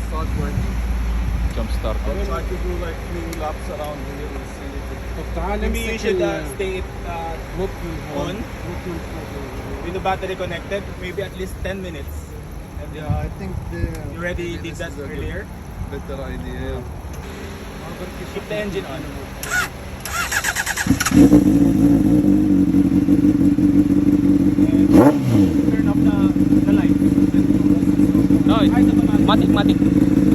start working. Jumpstart. I'll try to do like few laps around here and see if it... طب تعال Maybe you should stay it ممكن on with the battery connected, maybe at least 10 minutes. Yeah, I think the... You already maybe did this that is a good- earlier. better idea. Keep the engine on. And turn off the light. No, matik.